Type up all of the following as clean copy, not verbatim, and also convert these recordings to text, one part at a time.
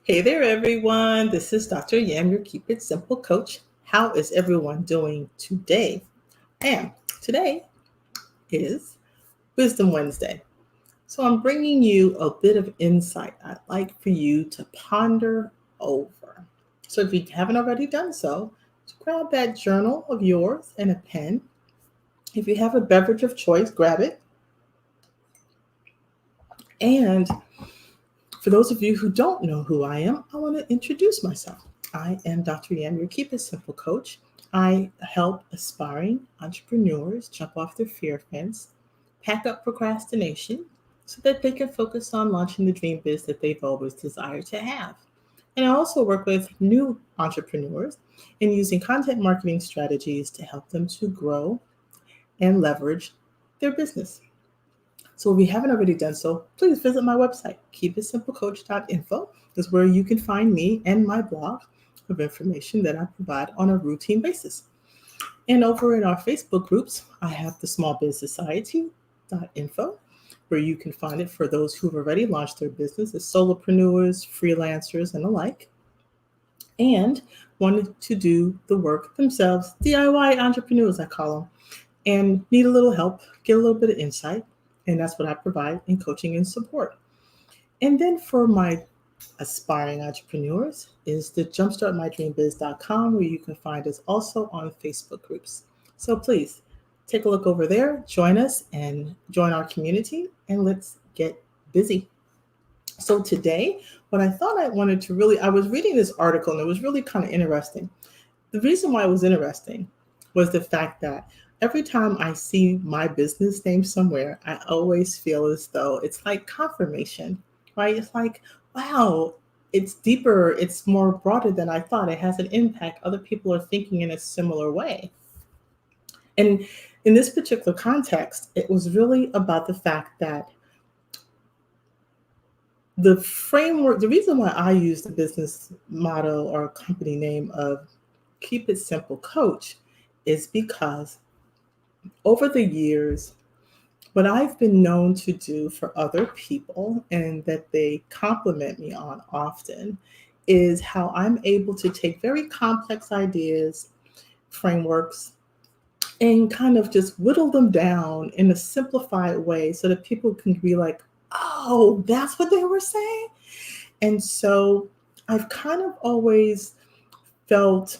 Hey there, everyone. This is Dr. Yam, your Keep It Simple coach. How is everyone doing today? And today is Wisdom Wednesday. So I'm bringing you a bit of insight I'd like for you to ponder over. So if you haven't already done so, grab that journal of yours and a pen. If you have a beverage of choice, grab it. And for those of you who don't know who I am, I want to introduce myself. I am Dr. Yam, your Keep It Simple coach. I help aspiring entrepreneurs jump off their fear fence, pack up procrastination, so that they can focus on launching the dream biz that they've always desired to have. And I also work with new entrepreneurs in using content marketing strategies to help them to grow and leverage their business. So if you haven't already done so, please visit my website, keepitsimplecoach.info. Is where you can find me and my blog of information that I provide on a routine basis. And over in our Facebook groups, I have the Small Biz Society.info, where you can find it for those who've already launched their business as solopreneurs, freelancers, and the like, and wanted to do the work themselves, DIY entrepreneurs, I call them, and need a little help, get a little bit of insight. And that's what I provide in coaching and support. And then for my aspiring entrepreneurs is the jumpstartmydreambiz.com, where you can find us also on Facebook groups. So please take a look over there, join us and join our community, and let's get busy. So today, what I thought I wanted to really, I was reading this article and it was really kind of interesting. The reason why it was interesting was the fact that every time I see my business name somewhere, I always feel as though it's like confirmation, right? It's like, wow, it's deeper, it's more broader than I thought. It has an impact. Other people are thinking in a similar way. And in this particular context, it was really about the fact that the framework, the reason why I use the business motto or company name of Keep It Simple Coach is because over the years, what I've been known to do for other people and that they compliment me on often is how I'm able to take very complex ideas, frameworks, and kind of just whittle them down in a simplified way so that people can be like, oh, that's what they were saying. And so I've kind of always felt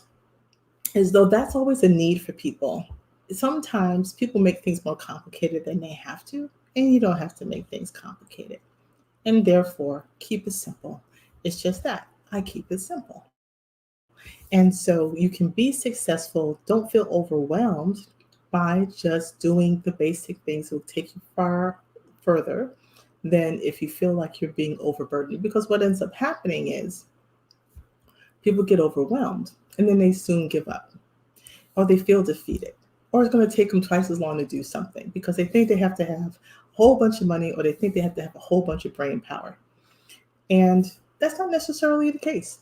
as though that's always a need for people. Sometimes people make things more complicated than they have to, and you don't have to make things complicated. And therefore, keep it simple. It's just that I keep it simple. And so you can be successful. Don't feel overwhelmed by just doing the basic things that will take you far further than if you feel like you're being overburdened. Because what ends up happening is people get overwhelmed and then they soon give up or they feel defeated, or it's going to take them twice as long to do something because they think they have to have a whole bunch of money or they think they have to have a whole bunch of brain power. And that's not necessarily the case.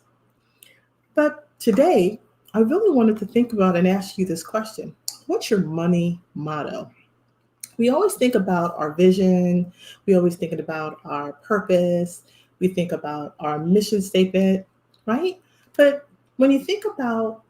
But today, I really wanted to think about and ask you this question. What's your money motto? We always think about our vision, we always think about our purpose, we think about our mission statement, right? But when you think about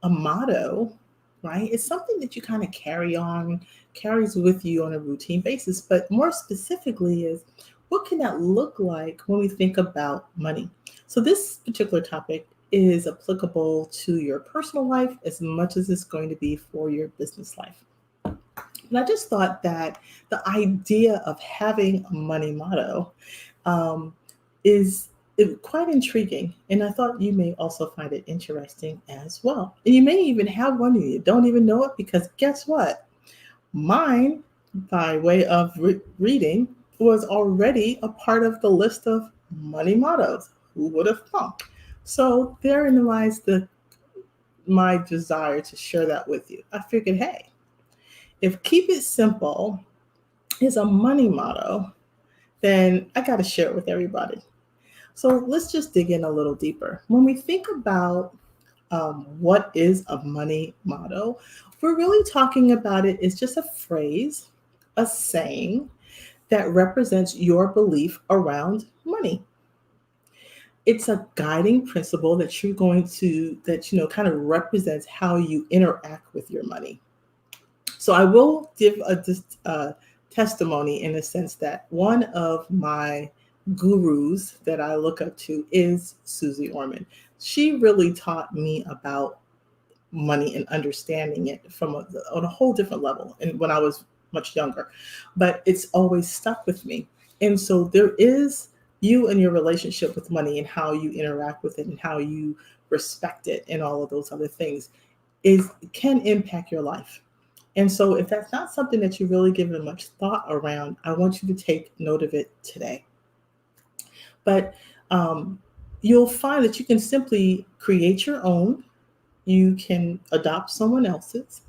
a motto, right? It's something that you kind of carries with you on a routine basis. But more specifically, is what can that look like when we think about money? So, this particular topic is applicable to your personal life as much as it's going to be for your business life. And I just thought that the idea of having a money motto um, is quite intriguing. And I thought you may also find it interesting as well. And you may even have one and you don't even know it because guess what? Mine, by way of reading, was already a part of the list of money mottos. Who would have thought? So therein lies my desire to share that with you. I figured, hey, if keep it simple is a money motto, then I got to share it with everybody. So let's just dig in a little deeper. When we think about what is a money motto, we're really talking about it is just a phrase, a saying that represents your belief around money. it's a guiding principle that you're going to, that, kind of represents how you interact with your money. So I will give a testimony in the sense that one of my gurus that I look up to is Susie Orman. She really taught me about money and understanding it on a whole different level, and when I was much younger, but it's always stuck with me. And so there is you and your relationship with money and how you interact with it and how you respect it and all of those other things is can impact your life. And so if that's not something that you really given much thought around, I want you to take note of it today. But you'll find that you can simply create your own. You can adopt someone else's.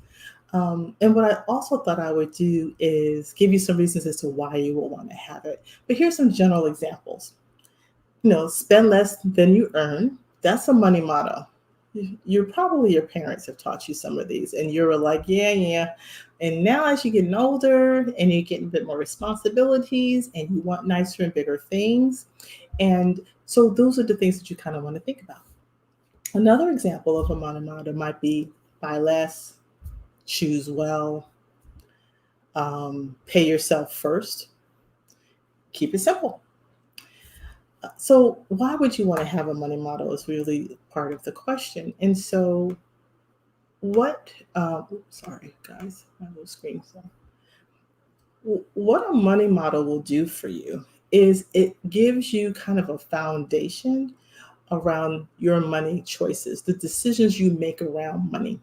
And what I also thought I would do is give you some reasons as to why you will want to have it. But here's some general examples. Spend less than you earn. That's a money motto. Your parents have taught you some of these, and you're like, yeah, yeah. And now, as you're getting older and you're getting a bit more responsibilities and you want nicer and bigger things. And so those are the things that you kind of want to think about. Another example of a money motto might be buy less, choose well, pay yourself first, keep it simple. So why would you want to have a money model is really part of the question. And so sorry guys, my little screen. What a money model will do for you is it gives you kind of a foundation around your money choices, the decisions you make around money.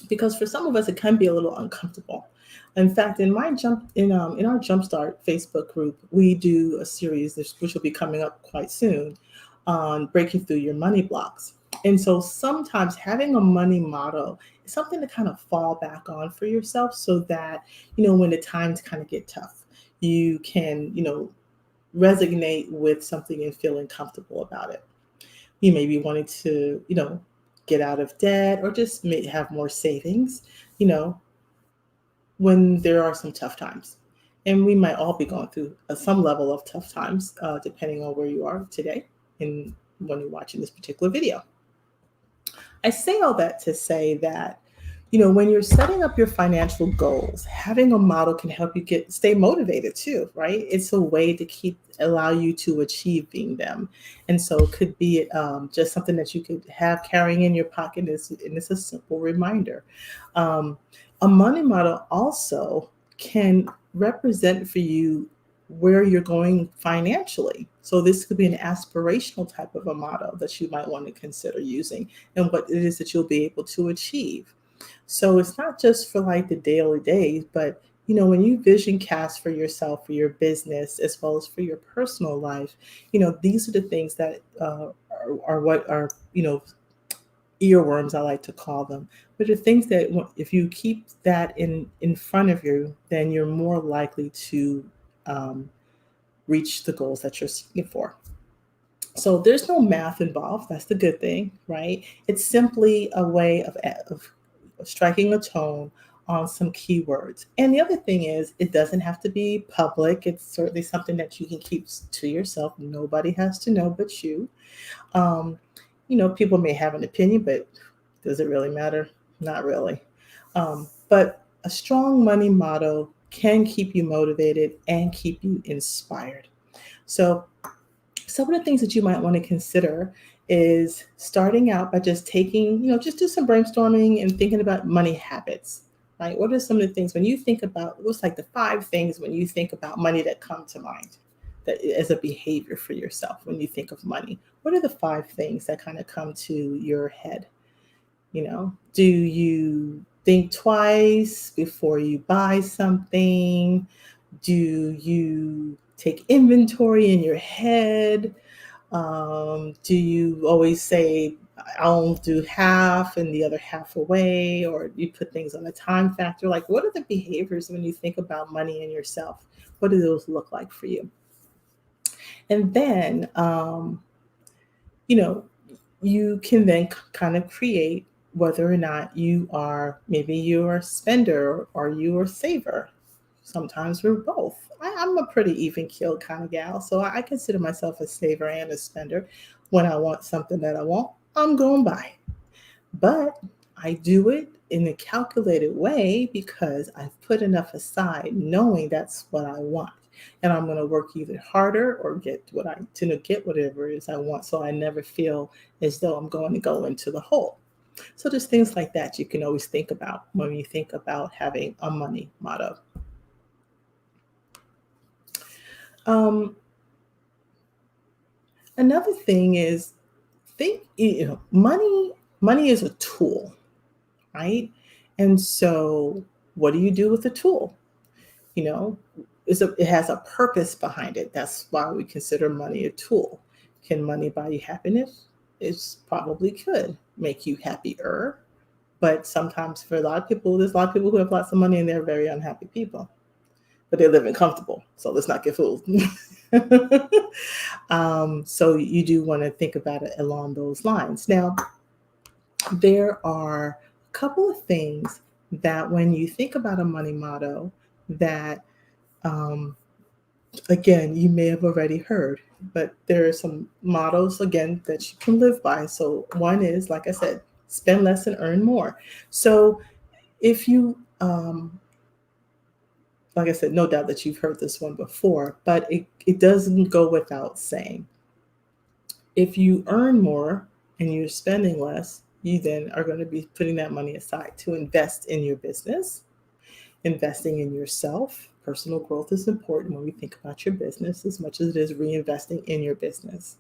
Because for some of us, it can be a little uncomfortable. In fact, in our Jumpstart Facebook group, we do a series which will be coming up quite soon on breaking through your money blocks. And so sometimes having a money model is something to kind of fall back on for yourself so that, when the times kind of get tough, you can, resonate with something and feeling comfortable about it. You may be wanting to, get out of debt or just have more savings, when there are some tough times. And we might all be going through some level of tough times, depending on where you are today and when you're watching this particular video. I say all that to say that, when you're setting up your financial goals, having a model can help you stay motivated too, right? It's a way to allow you to achieving them. And so it could be just something that you could have carrying in your pocket, and it's a simple reminder. A money model also can represent for you where you're going financially. So this could be an aspirational type of a model that you might want to consider using and what it is that you'll be able to achieve. So it's not just for like the daily days, but when you vision cast for yourself, for your business, as well as for your personal life, these are the things that are what are, earworms, I like to call them, but the things that if you keep that in front of you, then you're more likely to reach the goals that you're seeking for. So there's no math involved. That's the good thing, right? It's simply a way of striking a tone on some keywords. And the other thing is, it doesn't have to be public. It's certainly something that you can keep to yourself. Nobody has to know but you. People may have an opinion, but does it really matter? Not really. But a strong money motto can keep you motivated and keep you inspired. So some of the things that you might want to consider is starting out by just just do some brainstorming and thinking about money habits, right? What are some of the things when you think about, what's like the 5 things when you think about money that come to mind that as a behavior for yourself when you think of money? What are the 5 things that kind of come to your head? Do you think twice before you buy something? Do you take inventory in your head? Do you always say, I'll do half and the other half away? Or you put things on a time factor? Like, what are the behaviors when you think about money and yourself? What do those look like for you? And then, you can then kind of create whether or not maybe you're a spender or you're a saver. Sometimes we're both. I'm a pretty even keeled kind of gal, so I consider myself a saver and a spender. When I want something that I want, I'm going to buy. But I do it in a calculated way because I've put enough aside knowing that's what I want. And I'm going to work either harder or get what I to get whatever it is I want, so I never feel as though I'm going to go into the hole. So there's things like that you can always think about when you think about having a money motto. Um, Another thing is money is a tool, right? And so what do you do with the tool? You know, it has a purpose behind it. That's why we consider money a tool. Can money buy you happiness? It probably could make you happier. But sometimes for a lot of people, there's a lot of people who have lots of money and they're very unhappy people, but they're living comfortable. So let's not get fooled. So you do want to think about it along those lines. Now, there are a couple of things that when you think about a money motto that um, again, you may have already heard, but there are some mottos again that you can live by. So one is, like I said, spend less and earn more. So if you, like I said, no doubt that you've heard this one before, but it doesn't go without saying. If you earn more and you're spending less, you then are going to be putting that money aside to invest in your business, investing in yourself. Personal growth is important when we think about your business as much as it is reinvesting in your business.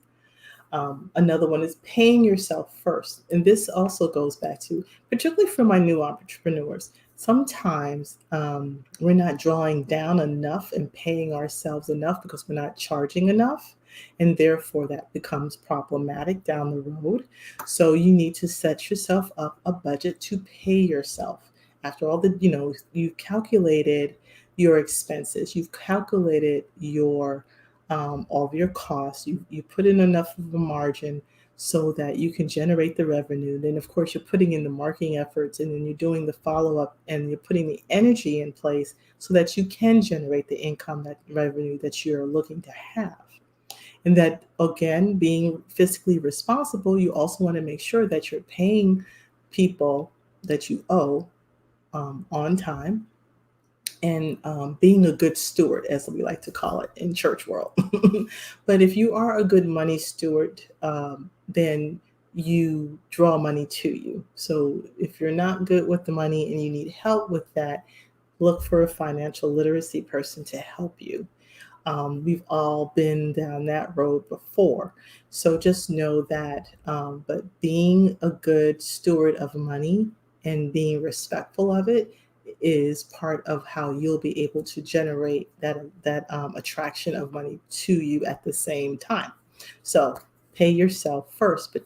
Another one is paying yourself first. And this also goes back to, particularly for my new entrepreneurs, sometimes we're not drawing down enough and paying ourselves enough because we're not charging enough. And therefore, that becomes problematic down the road. So you need to set yourself up a budget to pay yourself. After all, you've calculated your expenses, you've calculated your all of your costs. You put in enough of a margin so that you can generate the revenue. Then, of course, you're putting in the marketing efforts and then you're doing the follow up and you're putting the energy in place so that you can generate the income, that revenue that you're looking to have. And that, again, being fiscally responsible, you also want to make sure that you're paying people that you owe on time and being a good steward, as we like to call it in church world. But if you are a good money steward, then you draw money to you. So if you're not good with the money and you need help with that, look for a financial literacy person to help you. We've all been down that road before. So just know that, but being a good steward of money and being respectful of it is part of how you'll be able to generate that attraction of money to you at the same time. So pay yourself first, but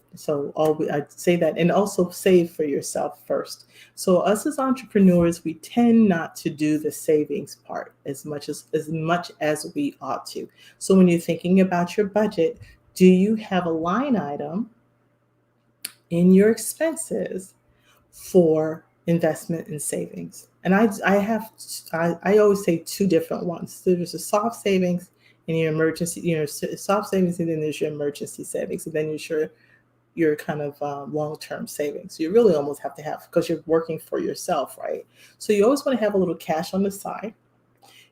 I'd say that, and also save for yourself first. So us as entrepreneurs, we tend not to do the savings part as much as we ought to. So when you're thinking about your budget, do you have a line item in your expenses for investment and savings? And I always say two different ones. So there's a soft savings and your emergency, soft savings, and then there's your emergency savings, and then there's your kind of long-term savings. So you really almost have to have, because you're working for yourself, right? So you always want to have a little cash on the side.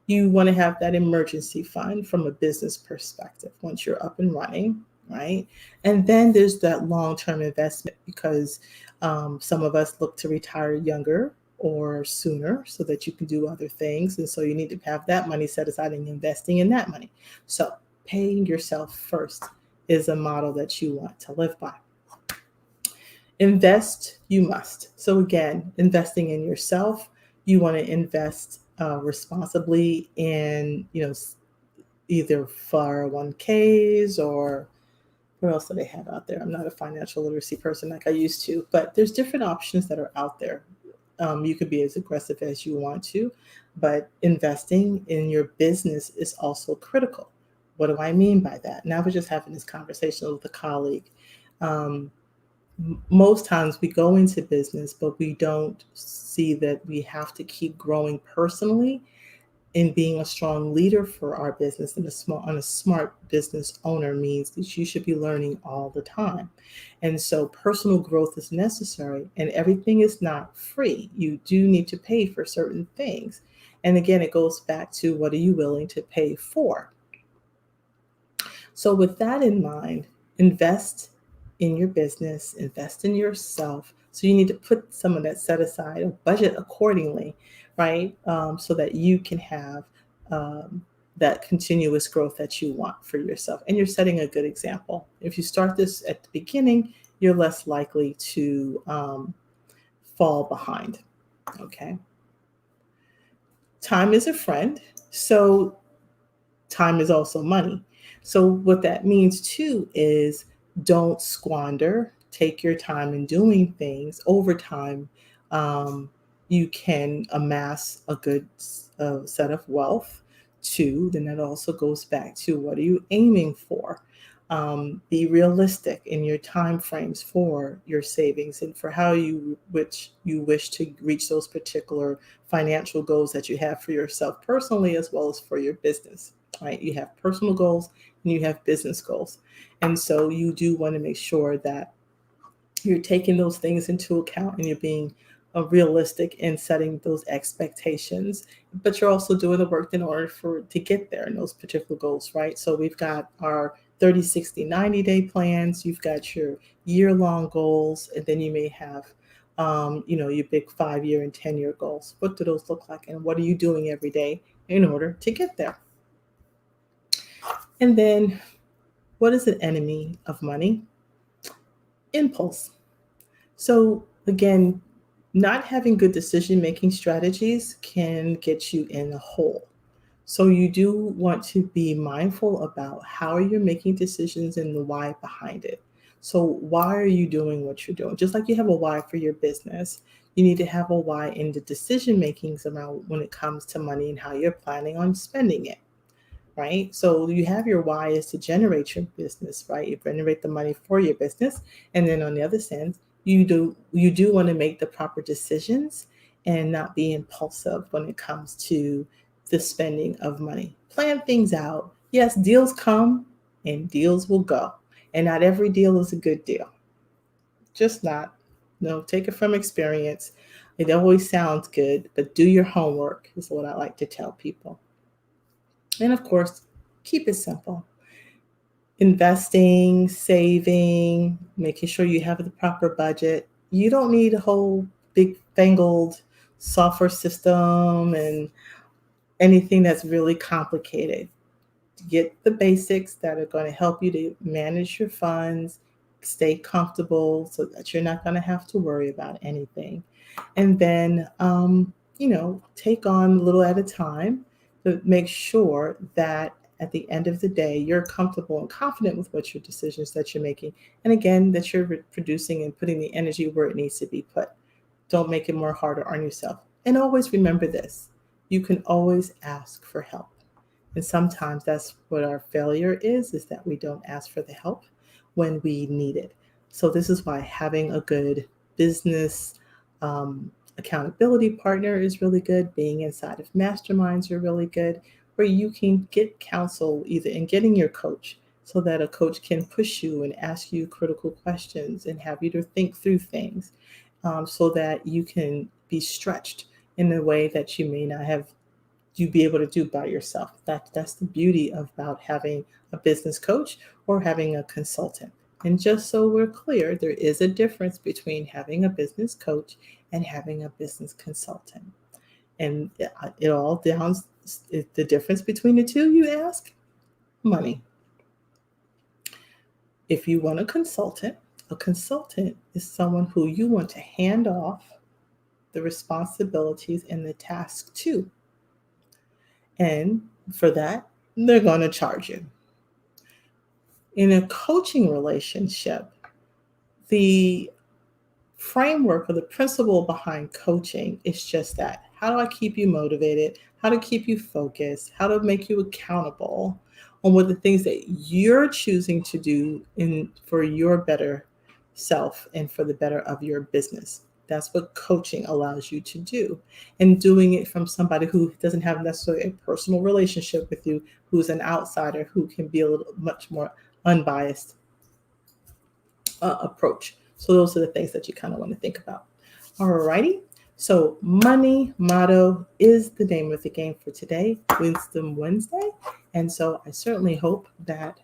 You want to have that emergency fund from a business perspective once you're up and running, right? And then there's that long-term investment because some of us look to retire younger or sooner so that you can do other things. And so you need to have that money set aside and investing in that money. So paying yourself first is a model that you want to live by. Invest, you must. So again, investing in yourself, you want to invest responsibly in, either 401ks or what else do they have out there? I'm not a financial literacy person like I used to, but there's different options that are out there. You could be as aggressive as you want to, but investing in your business is also critical. What do I mean by that? Now we're just having this conversation with a colleague. Most times we go into business, but we don't see that we have to keep growing personally in being a strong leader for our business and a smart business owner means that you should be learning all the time. And so personal growth is necessary and everything is not free. You do need to pay for certain things. And again, it goes back to what are you willing to pay for? So with that in mind, invest in your business, invest in yourself. So you need to put some of that set aside or budget accordingly, right? So that you can have that continuous growth that you want for yourself. And you're setting a good example. If you start this at the beginning, you're less likely to fall behind. Okay. Time is a friend. So time is also money. So what that means too is don't squander. Take your time in doing things. Over time, you can amass a good set of wealth too. Then that also goes back to what are you aiming for? Be realistic in your time frames for your savings and for how you which you wish to reach those particular financial goals that you have for yourself personally as well as for your business. Right? You have personal goals and you have business goals. And so you do want to make sure that you're taking those things into account and you're being realistic in setting those expectations, but you're also doing the work in order to get there in those particular goals, right? So we've got our 30, 60, 90-day plans, you've got your year-long goals, and then you may have your big 5-year and 10-year goals. What do those look like? And what are you doing every day in order to get there? And then what is an enemy of money? Impulse. So again, not having good decision-making strategies can get you in a hole. So you do want to be mindful about how you're making decisions and the why behind it. So why are you doing what you're doing? Just like you have a why for your business, you need to have a why in the decision makings around when it comes to money and how you're planning on spending it. Right? So you have your why is to generate your business, right? You generate the money for your business. And then on the other hand, you do want to make the proper decisions and not be impulsive when it comes to the spending of money. Plan things out. Yes, deals come and deals will go. And not every deal is a good deal. Just not. No, take it from experience. It always sounds good, but do your homework is what I like to tell people. And of course, keep it simple. Investing, saving, making sure you have the proper budget. You don't need a whole big fangled software system and anything that's really complicated. Get the basics that are going to help you to manage your funds, stay comfortable so that you're not going to have to worry about anything. And then, take on a little at a time to make sure that at the end of the day, you're comfortable and confident with what your decisions that you're making. And again, that you're producing and putting the energy where it needs to be put. Don't make it more harder on yourself. And always remember this, you can always ask for help. And sometimes that's what our failure is that we don't ask for the help when we need it. So this is why having a good business accountability partner is really good. Being inside of masterminds are really good, where you can get counsel either in getting your coach so that a coach can push you and ask you critical questions and have you to think through things so that you can be stretched in a way that you may not have you be able to do by yourself. That's the beauty about having a business coach or having a consultant. And just so we're clear, there is a difference between having a business coach and having a business consultant. And it all downs the difference between the two, you ask? Money. If you want a consultant is someone who you want to hand off the responsibilities and the tasks to. And for that, they're going to charge you. In a coaching relationship, the framework or the principle behind coaching is just that. How do I keep you motivated? How to keep you focused? How to make you accountable on what the things that you're choosing to do for your better self and for the better of your business. That's what coaching allows you to do. And doing it from somebody who doesn't have necessarily a personal relationship with you, who's an outsider, who can be a little much more unbiased approach. So those are the things that you kind of want to think about. All righty. So money motto is the name of the game for today, Wisdom Wednesday. And so I certainly hope that,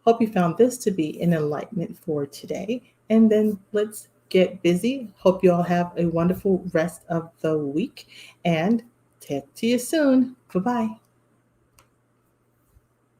hope you found this to be an enlightenment for today. And then let's get busy. Hope you all have a wonderful rest of the week and talk to you soon. Bye-bye.